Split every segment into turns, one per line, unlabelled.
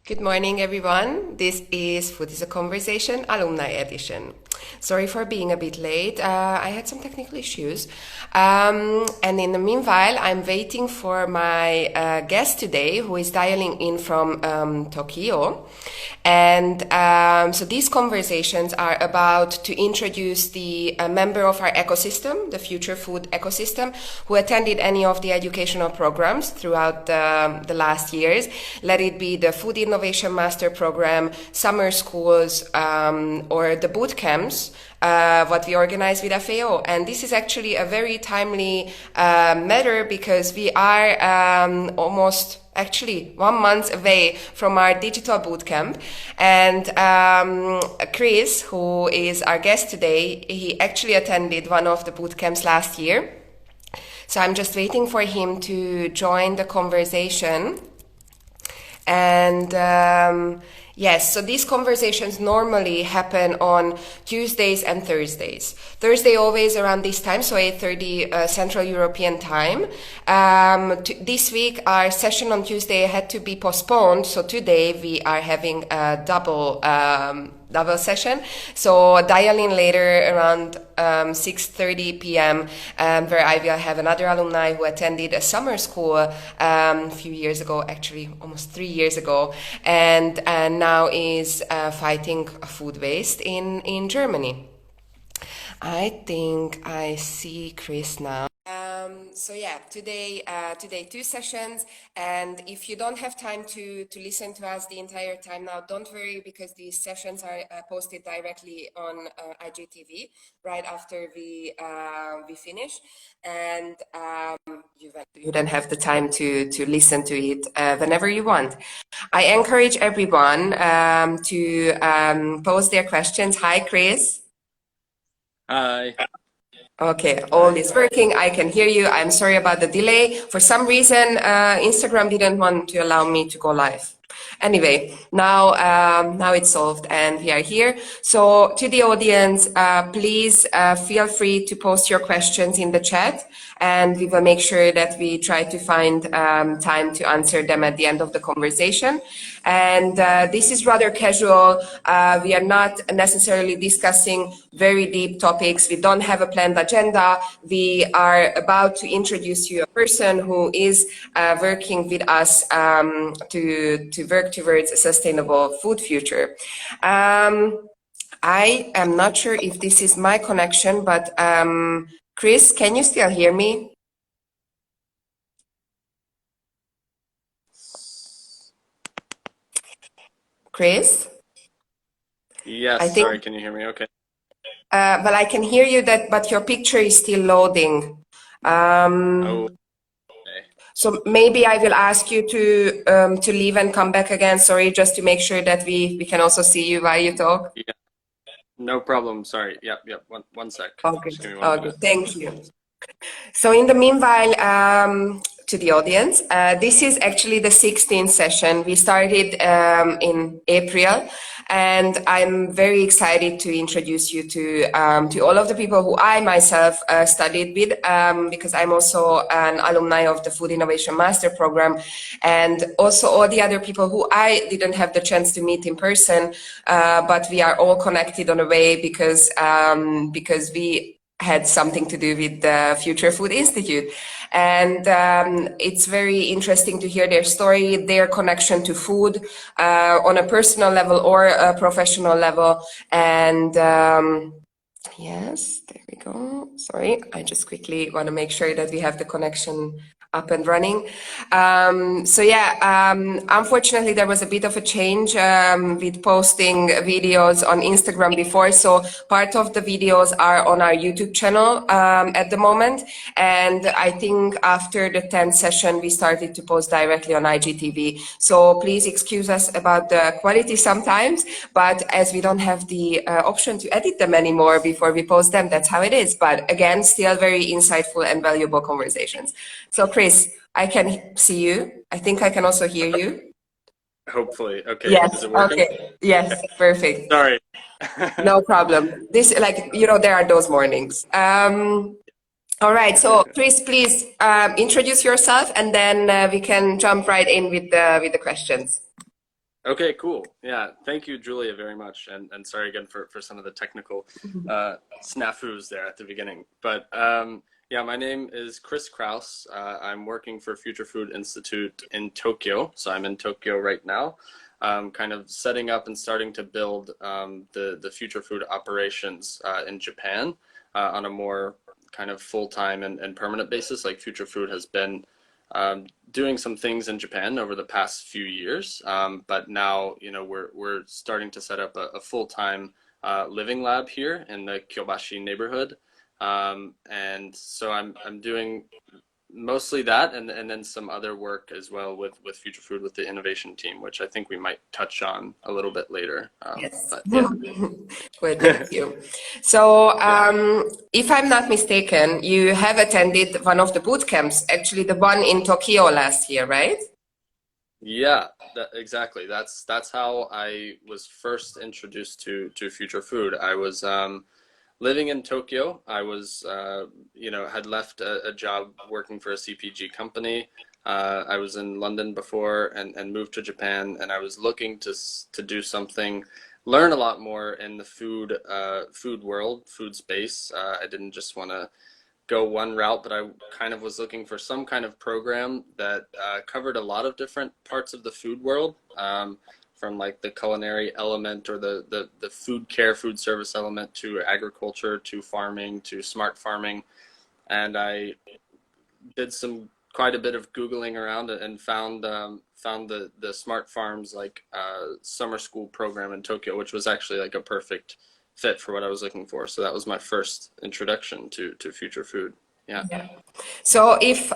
Good morning, everyone. This is Food is a Conversation Alumni Edition. Sorry for being a bit late. I had some technical issues. And in the meanwhile, I'm waiting for my guest today, who is dialing in from Tokyo. And so these conversations are about to introduce the member of our ecosystem, the future food ecosystem, who attended any of the educational programs throughout the last years. Let it be the Food Innovation Master Program, summer schools, or the boot camps, what we organize with FAO. And this is actually a very timely matter because we are almost actually 1 month away from our digital bootcamp. And Chris, who is our guest today, he actually attended one of the bootcamps last year. So I'm just waiting for him to join the conversation. And yes, so these conversations normally happen on Tuesdays and Thursdays. Thursday always around this time, so 8:30 Central European time. This week our session on Tuesday had to be postponed, so today we are having a double session. So dial in later around 6:30 p.m. Where I will have another alumni who attended a summer school a few years ago, actually almost 3 years ago, and now is fighting food waste in Germany. I think I see Chris now. So yeah, today 2 sessions, and if you don't have time to listen to us the entire time now, don't worry, because these sessions are posted directly on IGTV right after we finish, and you then have the time to listen to it whenever you want. I encourage everyone to pose their questions. Hi, Chris.
Hi.
Okay, all is working. I can hear you. I'm sorry about the delay. For some reason, Instagram didn't want to allow me to go live. Anyway, now it's solved and we are here. So to the audience, please feel free to post your questions in the chat, and we will make sure that we try to find time to answer them at the end of the conversation. And this is rather casual. We are not necessarily discussing very deep topics. We don't have a planned agenda. We are about to introduce you a person who is working with us to work towards a sustainable food future. I am not sure if this is my connection, but Chris, can you still hear me? Chris?
Yes, sorry, can you hear me okay?
Well, I can hear you, but your picture is still loading.
Okay.
So maybe I will ask you to leave and come back again. Sorry, just to make sure that we can also see you while you talk.
Yeah, no problem. Sorry. Yep. One sec.
Okay.
Just give me 1 minute.
Thank you. So in the meanwhile, to the audience, this is actually the 16th session. We started in April, and I'm very excited to introduce you to all of the people who I myself studied with, because I'm also an alumni of the Food Innovation Master Program, and also all the other people who I didn't have the chance to meet in person, but we are all connected on a way because we had something to do with the Future Food Institute. And it's very interesting to hear their story, their connection to food on a personal level or a professional level. And yes, there we go. Sorry, I just quickly want to make sure that we have the connection up and running. So yeah, unfortunately there was a bit of a change with posting videos on Instagram before. So part of the videos are on our YouTube channel at the moment. And I think after the 10th session, we started to post directly on IGTV. So please excuse us about the quality sometimes, but as we don't have the option to edit them anymore before we post them, that's how it is. But again, still very insightful and valuable conversations. So Chris, I can see you. I think I can also hear you.
Hopefully. Okay.
Yes.
Is it working?
Okay. Yes. Perfect.
Sorry.
No problem. This, like, there are those mornings. All right. So Chris, please introduce yourself, and then we can jump right in with the questions.
Okay, cool. Yeah, thank you, Julia, very much. And sorry again for some of the technical snafus there at the beginning. But yeah, my name is Chris Krause. I'm working for Future Food Institute in Tokyo. So I'm in Tokyo right now, kind of setting up and starting to build the Future Food operations in Japan on a more kind of full-time and permanent basis. Like Future Food has been doing some things in Japan over the past few years, but now we're starting to set up a full-time living lab here in the Kyobashi neighborhood, and so I'm doing mostly that, and then some other work as well with Future Food with the innovation team, which I think we might touch on a little bit later.
Yes.
But yeah.
Good, thank you. So,
Yeah.
if I'm not mistaken, you have attended one of the boot camps, actually the one in Tokyo last year, right?
Yeah, exactly. That's how I was first introduced to Future Food. I was living in Tokyo. I was had left a job working for a CPG company. I was in London before and moved to Japan, and I was looking to do something, learn a lot more in the food world, food space. I didn't just want to go one route, but I kind of was looking for some kind of program that covered a lot of different parts of the food world, from like the culinary element or the food care, food service element to agriculture, to farming, to smart farming. And I did some quite a bit of Googling around and found the Smart Farms like summer school program in Tokyo, which was actually like a perfect fit for what I was looking for. So that was my first introduction to Future Food. Yeah.
Yeah. So if,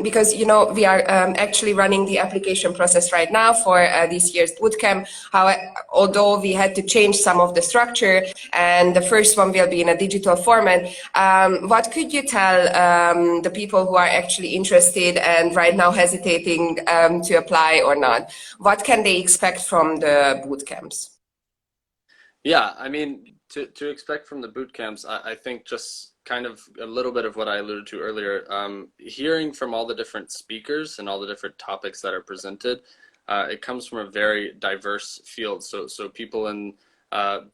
because we are actually running the application process right now for this year's bootcamp, although we had to change some of the structure and the first one will be in a digital format, what could you tell the people who are actually interested and right now hesitating to apply or not? What can they expect from the bootcamps?
Yeah, I mean, to expect from the boot camps, I think just kind of a little bit of what I alluded to earlier, hearing from all the different speakers and all the different topics that are presented, it comes from a very diverse field. So people in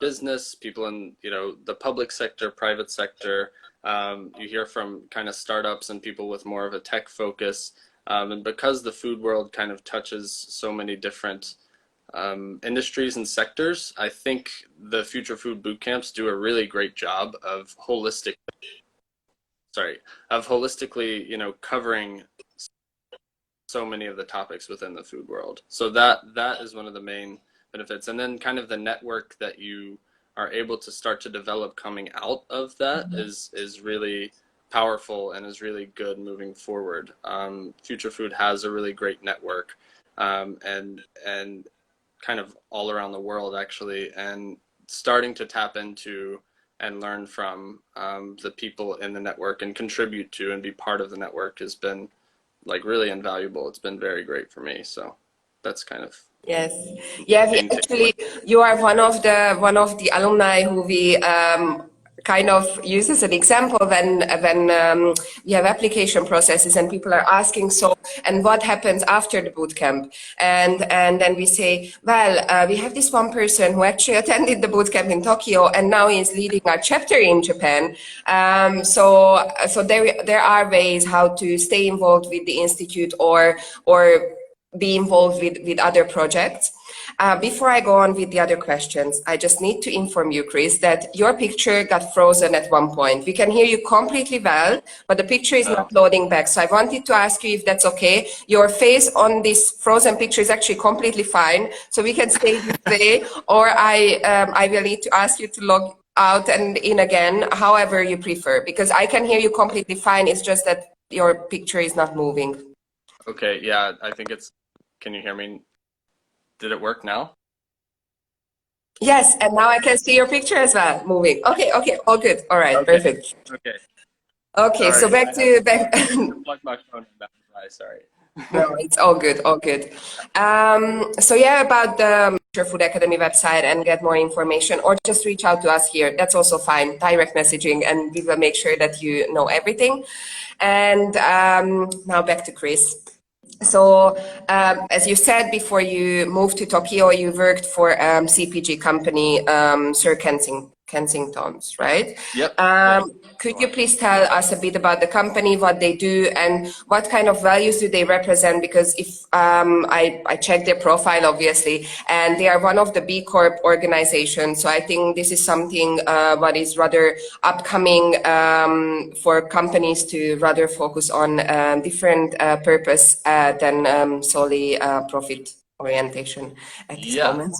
business, people in, the public sector, private sector, you hear from kind of startups and people with more of a tech focus. And because the food world kind of touches so many different industries and sectors, I think the Future Food boot camps do a really great job of holistically, covering so many of the topics within the food world. So that is one of the main benefits. And then kind of the network that you are able to start to develop coming out of that is really powerful and is really good moving forward. Future Food has a really great network, and kind of all around the world actually, and starting to tap into and learn from the people in the network and contribute to and be part of the network has been like really invaluable. It's been very great for me. So that's kind of
Yes, yeah. We
main takeaway.
actually, you are one of the alumni who we kind of use as an example when we have application processes and people are asking, so, and what happens after the boot camp, and then we say, well, we have this one person who actually attended the boot camp in Tokyo and now is leading our chapter in Japan. So there are ways how to stay involved with the institute or be involved with other projects. Before I go on with the other questions, I just need to inform you, Chris, that your picture got frozen at one point. We can hear you completely well, but the picture is
Oh,
not loading back. So I wanted to ask you if that's okay. Your face on this frozen picture is actually completely fine. So we can stay this way, or I will need to ask you to log out and in again, however you prefer, because I can hear you completely fine. It's just that your picture is not moving.
okay. Yeah, I think it's, can you hear me? Did it work now?
Yes, and now I can see your picture as well, moving. Okay, okay, all good. All right,
Okay.
perfect.
Okay.
Okay, so
Sorry.
back to back.
To plug my phone in. That's why. Sorry.
No, it's all good, all good. So yeah, about the Future Food Academy website and get more information, or just reach out to us here. That's also fine. Direct messaging, and we will make sure that you know everything. And now back to Chris. So, as you said, before you moved to Tokyo, you worked for CPG company, Sir Kensington's, right?
Yep. Yep.
Could you please tell us a bit about the company, what they do, and what kind of values do they represent? Because if I checked their profile, obviously, and they are one of the B Corp organizations, so I think this is something what is rather upcoming for companies to rather focus on different purpose than solely profit orientation at this
Yeah.
moment.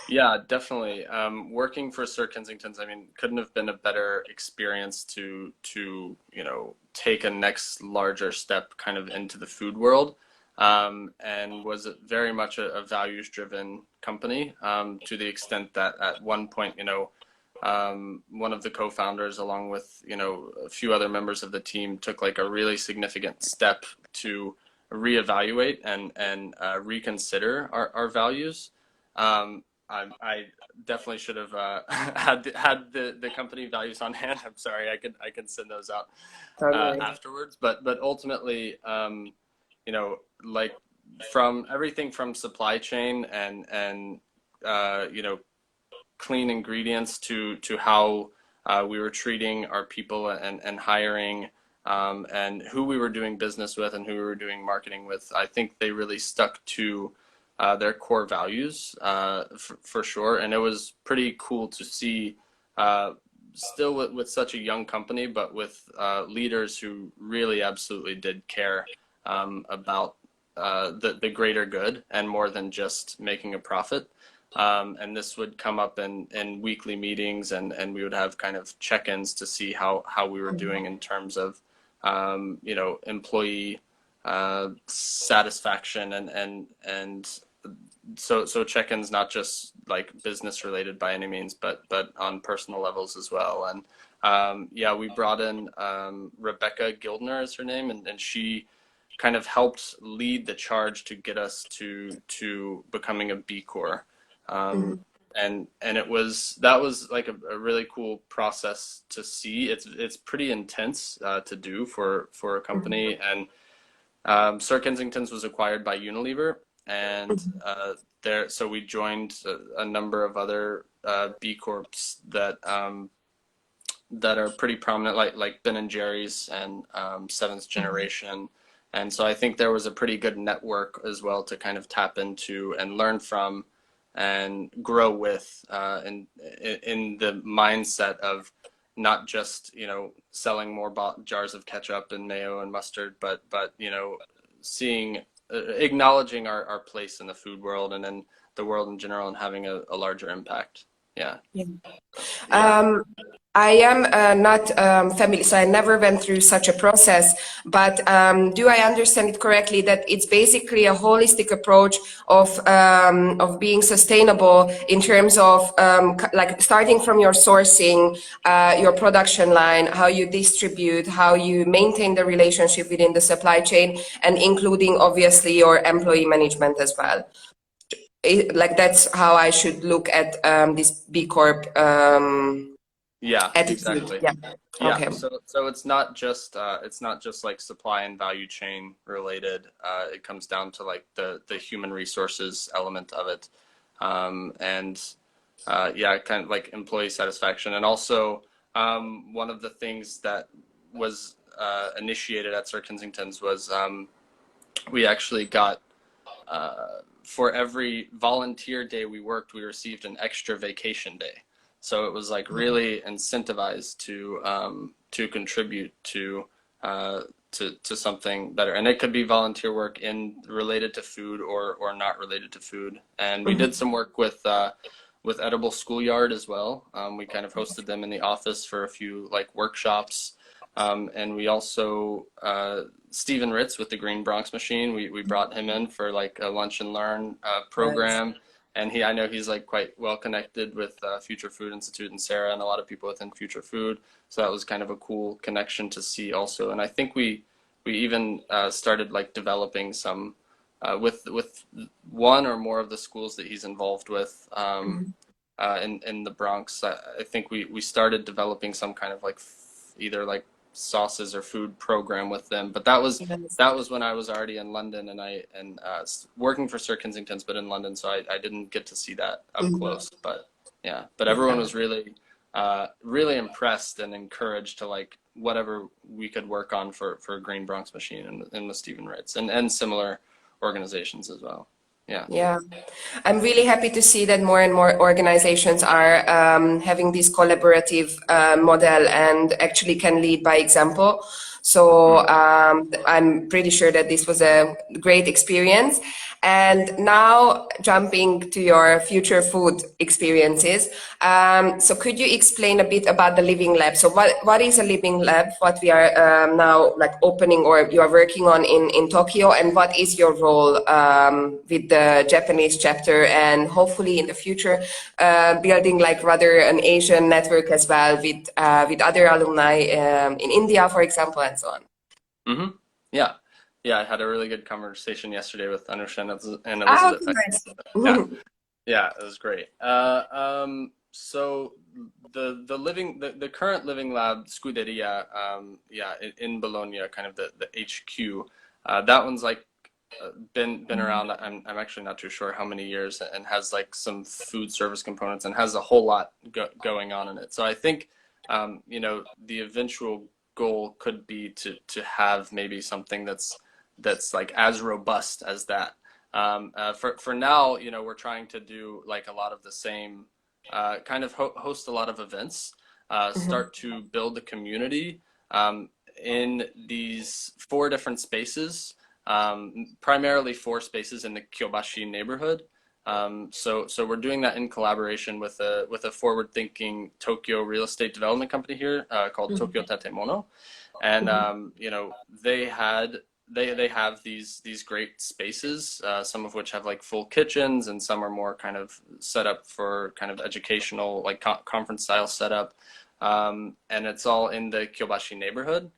Yeah, definitely. Working for Sir Kensington's, I mean, couldn't have been a better experience to, take a next larger step kind of into the food world. And was very much a values-driven company, to the extent that at one point, one of the co-founders, along with, a few other members of the team, took like a really significant step to reevaluate and reconsider our values. I definitely should have had the company values on hand. I'm sorry, I can send those out
Don't worry.
afterwards. But ultimately, like from everything from supply chain and clean ingredients to how we were treating our people and hiring, and who we were doing business with and who we were doing marketing with. I think they really stuck to their core values, for sure. And it was pretty cool to see, still with such a young company, but with leaders who really absolutely did care about the greater good and more than just making a profit. And this would come up in weekly meetings, and we would have kind of check-ins to see how we were doing in terms of, employee satisfaction and so check-ins, not just like business related by any means, but on personal levels as well. And yeah, we brought in Rebecca Gildner is her name, and she kind of helped lead the charge to get us to becoming a B Corp. Um, and that was like a really cool process to see. It's pretty intense to do for a company. And Sir Kensington's was acquired by Unilever, and so we joined a number of other B Corps that are pretty prominent, like Ben and Jerry's and Seventh Generation. And so I think there was a pretty good network as well to kind of tap into and learn from and grow with, in the mindset of not just, selling more jars of ketchup and mayo and mustard, but seeing, acknowledging our place in the food world and in the world in general, and having a larger impact. Yeah. Yeah.
Um, I am not familiar, so I never went through such a process. But do I understand it correctly that it's basically a holistic approach of being sustainable in terms of like starting from your sourcing, your production line, how you distribute, how you maintain the relationship within the supply chain, and including obviously your employee management as well. Like that's how I should look at this B Corp
Yeah,
attitude.
exactly.
Yeah.
Yeah,
Okay.
so it's not just like supply and value chain related. It comes down to like the human resources element of it, and yeah, kind of like employee satisfaction. And also, one of the things that was initiated at Sir Kensington's was, we actually got, for every volunteer day we worked, we received an extra vacation day. So it was like really incentivized to contribute to something better. And it could be volunteer work in related to food or not related to food. And we did some work with Edible Schoolyard as well. We kind of hosted them in the office for a few like workshops. And we also, Stephen Ritz with the Green Bronx Machine, we brought him in for like a lunch and learn
Nice.
program. And I know he's like quite well connected with Future Food Institute and Sarah and a lot of people within Future Food. So that was kind of a cool connection to see also. And I think we even started like developing some, with one or more of the schools that he's involved with, in the Bronx. I think we started developing some kind of like either like sauces or food program with them. But that was
Yes.
when I was already in London and working for Sir Kensington's, but in London, so I didn't get to see that up
Mhm.
close. But yeah, but everyone
Yeah.
was really really impressed and encouraged to like whatever we could work on for Green Bronx Machine and the Stephen Wrights and similar organizations as well. Yeah.
Yeah. I'm really happy to see that more and more organizations are having this collaborative model and actually can lead by example. So
Mm.
I'm pretty sure that this was a great experience. And now jumping to your future food experiences. So could you explain a bit about the Living Lab? So what is a Living Lab? What we are now like opening or you are working on in Tokyo, and what is your role with the Japanese chapter, and hopefully in the future building like rather an Asian network as well with other alumni in India, for example, and so on.
Hmm. Yeah. Yeah, I had a really good conversation yesterday with Anusha and
Ah,
Elizabeth.
okay, nice.
Yeah. Yeah, it was great. So the current Living Lab Scuderia, yeah, in Bologna, kind of the HQ. That one's like been around. I'm actually not too sure how many years, and has like some food service components and has a whole lot going on in it. So I think the eventual goal could be to have maybe something that's like as robust as that. For now, we're trying to do like a lot of the same, kind of host a lot of events,
Mhm.
start to build a community in these four different spaces, primarily four spaces in the Kyobashi neighborhood. So we're doing that in collaboration with a forward-thinking Tokyo real estate development company here called Tokyo
Mhm.
Tatemono, and
Mhm.
they have these great spaces, some of which have like full kitchens, and some are more kind of set up for kind of educational, like conference style setup, and it's all in the Kyobashi neighborhood.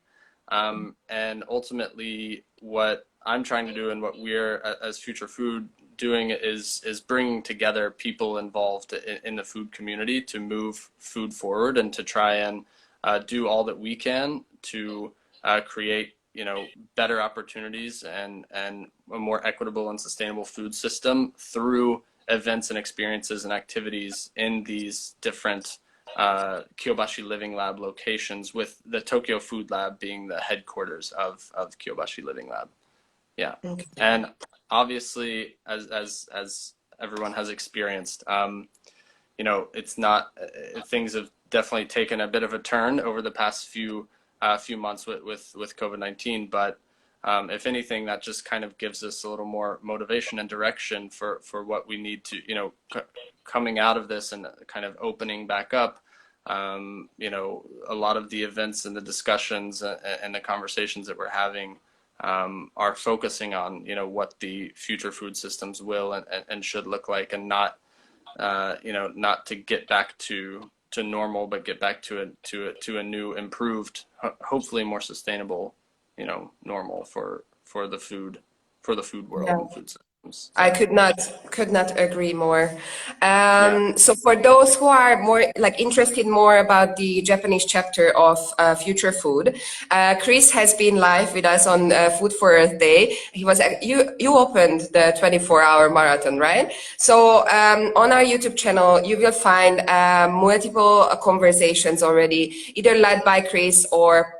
And ultimately, what I'm trying to do and what we're as Future Food doing is bringing together people involved in the food community to move food forward and to try and do all that we can to create better opportunities and a more equitable and sustainable food system through events and experiences and activities in these different Kyobashi Living Lab locations, with the Tokyo Food Lab being the headquarters of Kyobashi Living Lab. Yeah.
Okay.
And obviously, as everyone has experienced, it's not, things have definitely taken a bit of a turn over the past few months with COVID-19, but if anything, that just kind of gives us a little more motivation and direction for what we need to, coming out of this and kind of opening back up. A lot of the events and the discussions and the conversations that we're having are focusing on, what the future food systems will and should look like, and not to get back to normal, but get back to a new, improved, hopefully more sustainable, normal for the food world
Yeah.
and food systems.
I
So.
could not agree more.
Yeah.
So for those who are more like interested more about the Japanese chapter of Future Food, Chris has been live with us on Food for Earth Day. He was you opened the 24-hour marathon, right? So on our YouTube channel, you will find multiple conversations already, either led by Chris or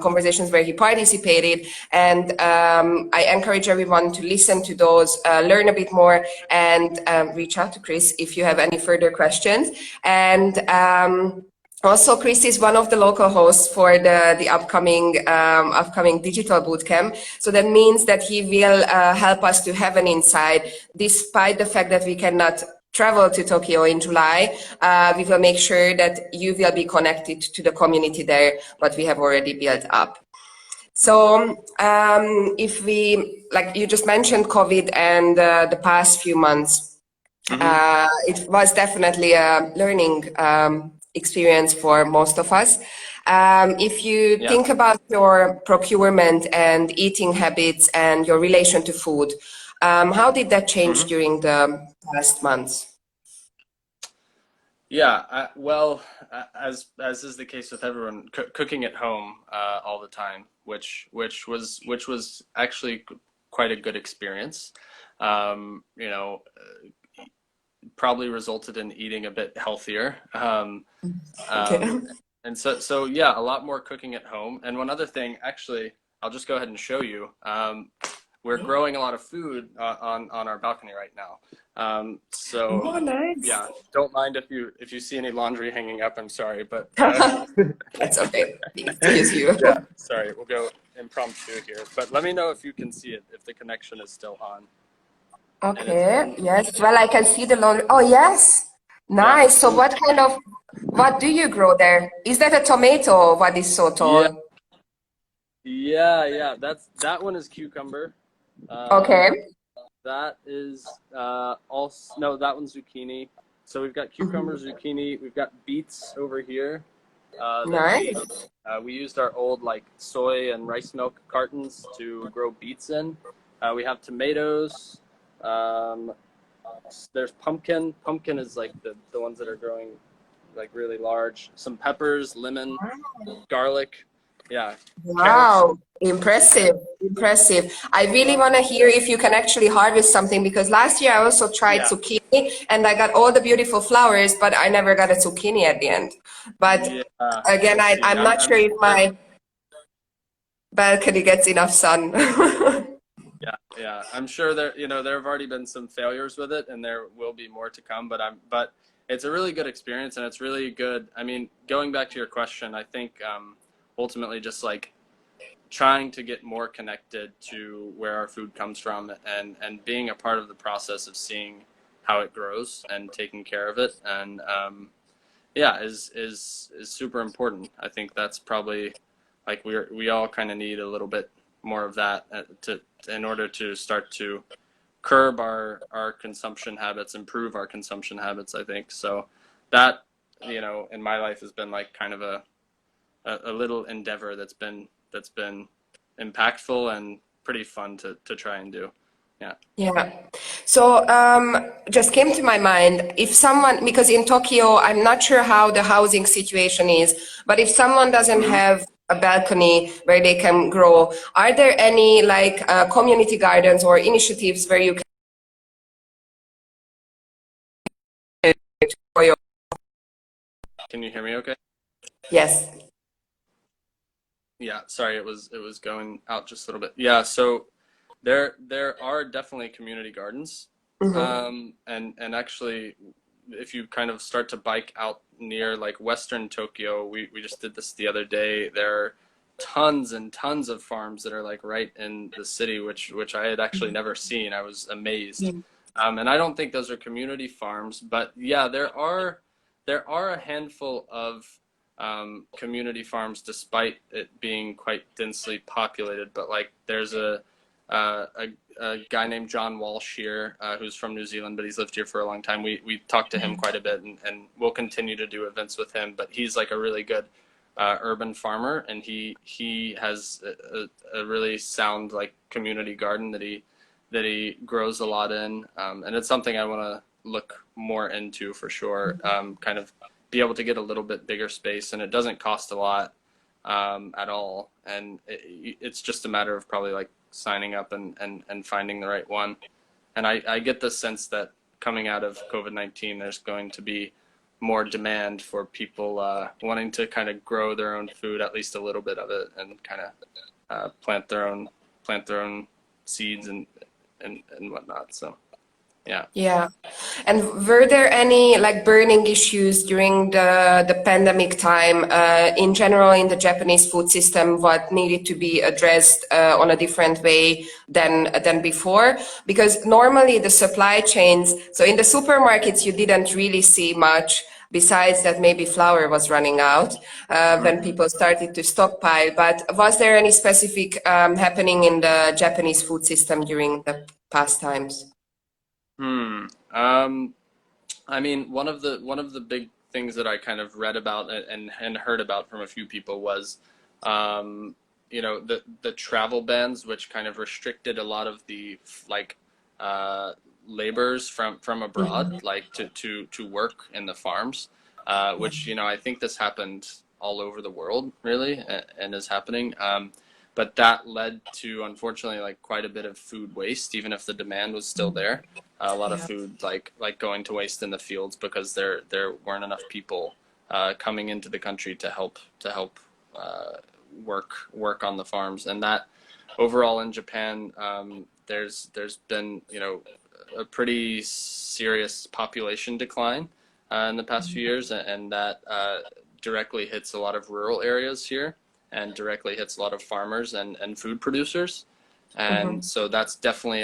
conversations where he participated. And I encourage everyone to listen to those, learn a bit more, and reach out to Chris if you have any further questions. And also, Chris is one of the local hosts for the upcoming digital bootcamp. So that means that he will help us to have an insight, despite the fact that we cannot travel to Tokyo in July. We will make sure that you will be connected to the community there, what we have already built up. So if we, like you just mentioned COVID and the past few months,
Hmm.
it was definitely a learning experience for most of us. If you
Yeah.
think about your procurement and eating habits and your relation to food, how did that change
Hmm.
during the past months?
Yeah, well, as is the case with everyone, cooking at home all the time, which was actually quite a good experience. You know, probably resulted in eating a bit healthier.
Okay.
Um, and so yeah, a lot more cooking at home. And one other thing, actually, I'll just go ahead and show you. We're growing a lot of food on our balcony right now. So
Oh, nice.
yeah, don't mind if you see any laundry hanging up. I'm sorry, but
That's okay. Excuse you.
yeah, sorry. We'll go impromptu here. But let me know if you can see it, if the connection is still on. And it's
Okay. Yes. Well, I can see the laundry. Oh, yes.
yeah,
Nice. So what do you grow there? Is that a tomato? What is so
yeah,
tall?
yeah. That one is cucumber.
Okay.
That is also no, that one's zucchini. So we've got cucumber,
Mhm.
zucchini. We've got beets over here that we
Nice.
we used our old like soy and rice milk cartons to grow beets in. We have tomatoes. Um, there's pumpkin. Pumpkin is like the ones that are growing like really large. Some peppers, lemon, garlic. Yeah, carrots.
Wow, impressive, impressive. I really want to hear if you can actually harvest something because last year I also tried
Yeah,
zucchini and I got all the beautiful flowers, but I never got a zucchini at the end. But
yeah.
again,
I see.
I'm not
I'm
sure if
sure.
my balcony gets enough sun.
Yeah, yeah. I'm sure there have already been some failures with it and there will be more to come, but it's a really good experience and it's really good. I mean, going back to your question, I think ultimately just like trying to get more connected to where our food comes from and being a part of the process of seeing how it grows and taking care of it and yeah, is super important. I think that's probably like we all kind of need a little bit more of that to in order to start to curb our consumption habits, improve our consumption habits, I think. So that, in my life has been like kind of a little endeavor that's been impactful and pretty fun to try and do. Yeah.
Yeah. So, just came to my mind if someone, because in Tokyo, I'm not sure how the housing situation is, but if someone doesn't
Hmm.
have a balcony where they can grow, are there any like community gardens or initiatives where you can grow your?
Can you hear me okay?
Yes.
Yeah, sorry, it was going out just a little bit. Yeah, so there are definitely community gardens.
Hmm.
And actually if you kind of start to bike out near like Western Tokyo, we just did this the other day. There are tons and tons of farms that are like right in the city, which I had actually never seen. I was amazed. And I don't think those are community farms, but yeah, there are a handful of community farms despite it being quite densely populated. But like there's uh, a, a guy named John Walsh here, who's from New Zealand, but he's lived here for a long time. We talked to him quite a bit, and we'll continue to do events with him. But he's like a really good urban farmer, and he has a really sound like community garden that he grows a lot in, and it's something I want to look more into for sure. Kind of be able to get a little bit bigger space, and it doesn't cost a lot at all. And it's just a matter of probably like signing up and finding the right one. And I get the sense that coming out of COVID-19, there's going to be more demand for people wanting to kind of grow their own food, at least a little bit of it, and kind of plant their own seeds and whatnot. So yeah.
Yeah. And were there any like burning issues during the pandemic time, in general in the Japanese food system, what needed to be addressed on a different way than before? Because normally the supply chains, so in the supermarkets you didn't really see much besides that maybe flour was running out when people started to stockpile. But was there any specific happening in the Japanese food system during the past times?
Hmm. I mean, one of the big things that I kind of read about and heard about from a few people was, um, the travel bans, which kind of restricted a lot of the like uh, laborers from abroad, like to work in the farms. which, I think this happened all over the world, really, and is happening. But that led to, unfortunately, like quite a bit of food waste, even if the demand was still there. A lot of
Yeah.
food like going to waste in the fields because there weren't enough people coming into the country to help work on the farms, and that overall in Japan, there's been a pretty serious population decline in the past few years, and that directly hits a lot of rural areas here, and directly hits a lot of farmers and food producers. And
Mhm.
so that's definitely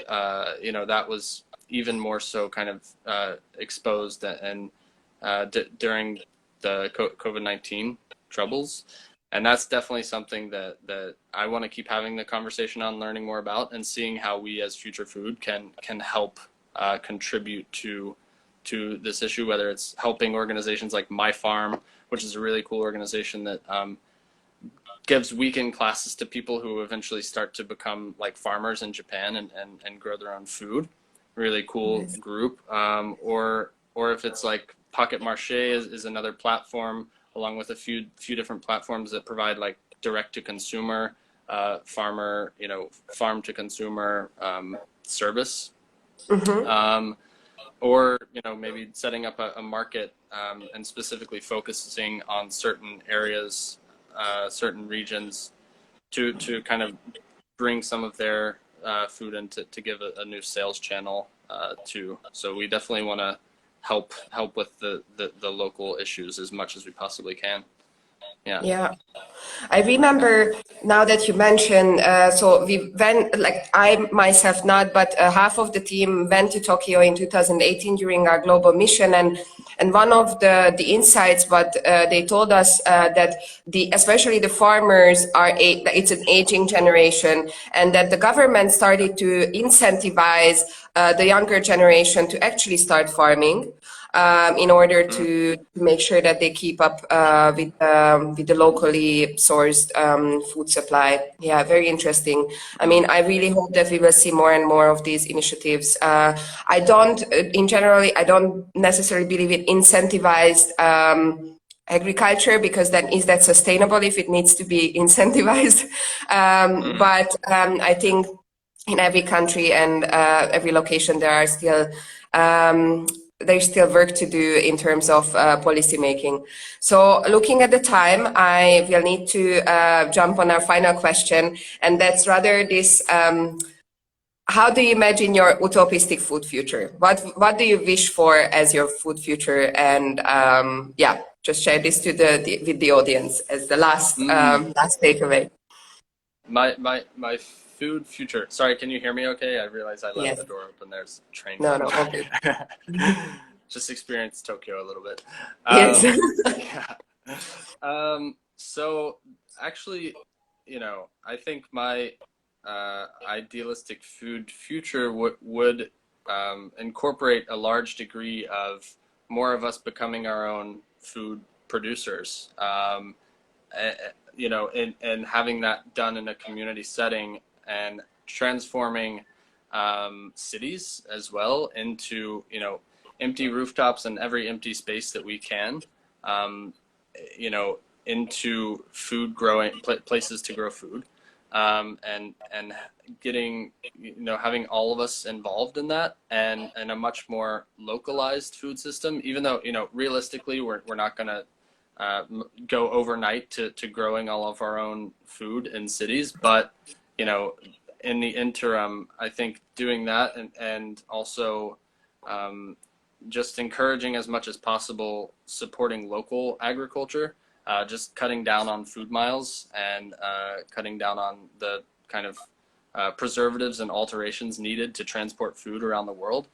that was even more so kind of exposed and during the COVID-19 troubles. And that's definitely something that I want to keep having the conversation on, learning more about, and seeing how we as Future Food can help contribute to this issue, whether it's helping organizations like My Farm, which is a really cool organization that gives weekend classes to people who eventually start to become like farmers in Japan and grow their own food. Really cool
Yes.
group. Or if it's like Pocket Marché is another platform, along with a few different platforms that provide like direct to consumer, farm to consumer service.
Mhm.
Or maybe setting up a market, and specifically focusing on certain areas, certain regions, to kind of bring some of their food in to give a new sales channel to. So we definitely want to help with the local issues as much as we possibly can. Yeah.
Yeah. I remember now that you mentioned, so we went, like I myself not, but half of the team went to Tokyo in 2018 during our global mission. And one of the insights, what they told us that especially the farmers it's an aging generation, and that the government started to incentivize the younger generation to actually start farming. In order
Mm.
to make sure that they keep up with the locally sourced food supply. Yeah, very interesting. I
Mm.
mean, I really hope that we will see more and more of these initiatives. I don't, in generally, I don't necessarily believe it incentivized agriculture, because then is that sustainable if it needs to be incentivized?
Mm.
But I think in every country and every location um, there's still work to do in terms of policy making. So looking at the time, I will need to jump on our final question, and that's rather this. How do you imagine your utopistic food future? What do you wish for as your food future? And yeah, just share this with the audience as the
Mm.
last takeaway.
My food future. Sorry, can you hear me okay? I realize I left
Yes.
the door open. There's a train
No,
going
no, all good.
by. Just experienced Tokyo a little bit.
Yes.
Yeah. So actually, I think my idealistic food future would incorporate a large degree of more of us becoming our own food producers. And having that done in a community setting, and transforming cities as well into empty rooftops and every empty space that we can, um, you know into food growing places to grow food, and getting having all of us involved in that, and a much more localized food system, even though realistically we're not going to go overnight to growing all of our own food in cities. But you know, in the interim, I think doing that, and also um, just encouraging as much as possible supporting local agriculture, just cutting down on food miles, and cutting down on the kind of preservatives and alterations needed to transport food around the world.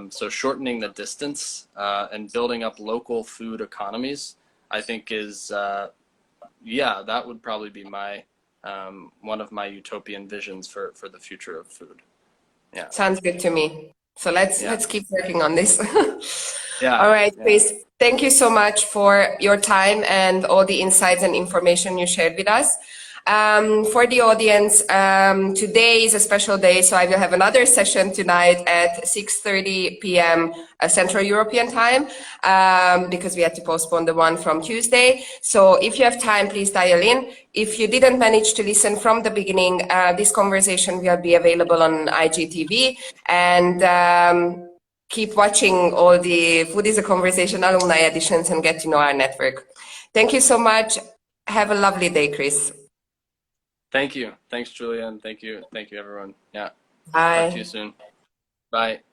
So shortening the distance, and building up local food economies, I think is yeah, that would probably be my one of my utopian visions for the future of food. Yeah,
Sounds good to me. So
yeah,
let's keep working on this.
yeah,
All right,
yeah.
Chris, thank you so much for your time and all the insights and information you shared with us. For the audience, today is a special day, so I will have another session tonight at 6:30 p.m. Central European time, because we had to postpone the one from Tuesday. So if you have time, please dial in. If you didn't manage to listen from the beginning, this conversation will be available on IGTV, and keep watching all the Food is a Conversation alumni editions and get to know our network. Thank you so much. Have a lovely day, Chris.
Thank you. Thanks, Julia, and thank you everyone. Yeah. Talk to you
Bye.
soon. Bye.